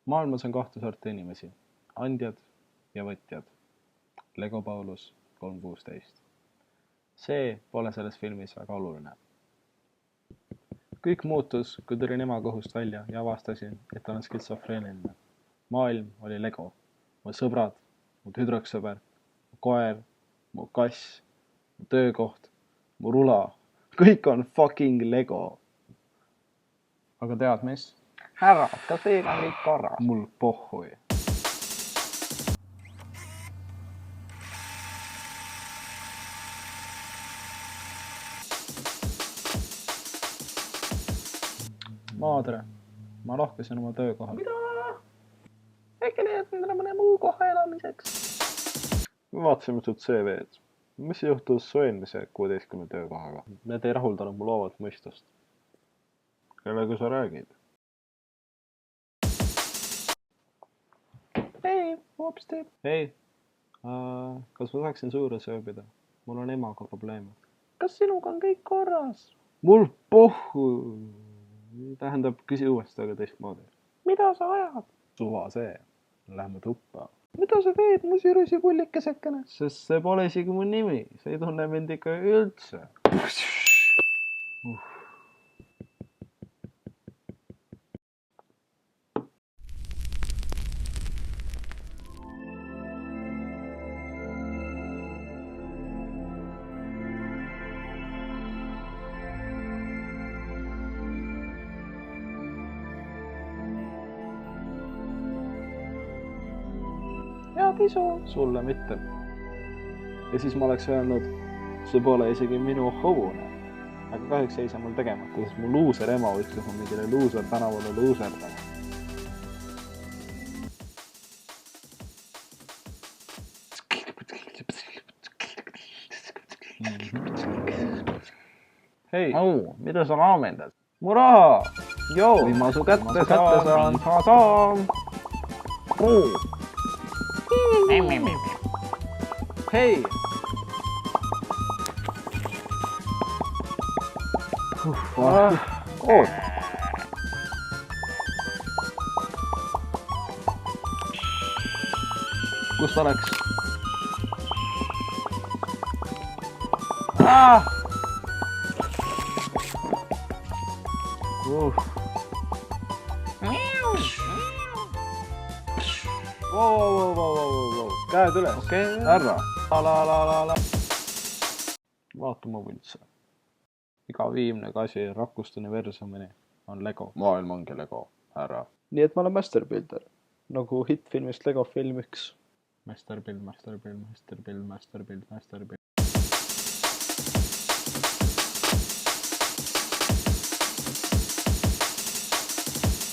Maailmas on kahte sorti inimesi, andjad ja võtjad. Lego Paulus 3.16. See pole selles filmis väga oluline. Kõik muutus, kui tulin ema kohust välja ja avastasin, et olen skitsofreeniline. Maailm oli Lego. Mu sõbrad, mu tüdruksõber, mu koer, mu kass, mu töökoht, mu rula. Kõik on fucking Lego. Aga tead mis? Härra, kas teil on kõik korras? Mul pohhui. Maadre, ma lahkusin oma töökohal. Mida? Äkki leiad endale mõne muu koha elamiseks? Me vaatasime sut CV-d. Mis juhtus su eelmise 16 töökohaga? Need ei rahuldanud mu loovat mõistust. Kellega sa räägid? Hei, hoopsti. Hei, kas ma saaksin suure sööbida? Mul on emaga probleeme. Kas sinuga on kõik korras? Mul pohhu. Tähendab, küsi uuesti, aga teistmoodi. Mida sa ajad? Suva see. Lähme tuppa. Mida sa teed, mu sirusi pullikesekene? Sest see pole isegi mu nimi. See ei tunne mind ikka üldse. Hea kisu. Sulle mitte. Ja siis ma oleks öelnud, see pole isegi minu hobune. Aga kahjuks ei saa mul tegemata, sest mu luuser ema ütles mu mingile luuser tänavale luuserdama. Hei, Mida sa raamendad? Mu raha! Joo! Või ma su kätte saan! hei! Oot! Kus ta läks? Käed üles. Okei. Härra. Vaata mu võltse. Iga viimne kasi rakuste universumini on Lego. Maailm ongi Lego, härra. Nii et ma olen masterbuilder. Nagu hitfilmist Lego film 1. Masterbuild.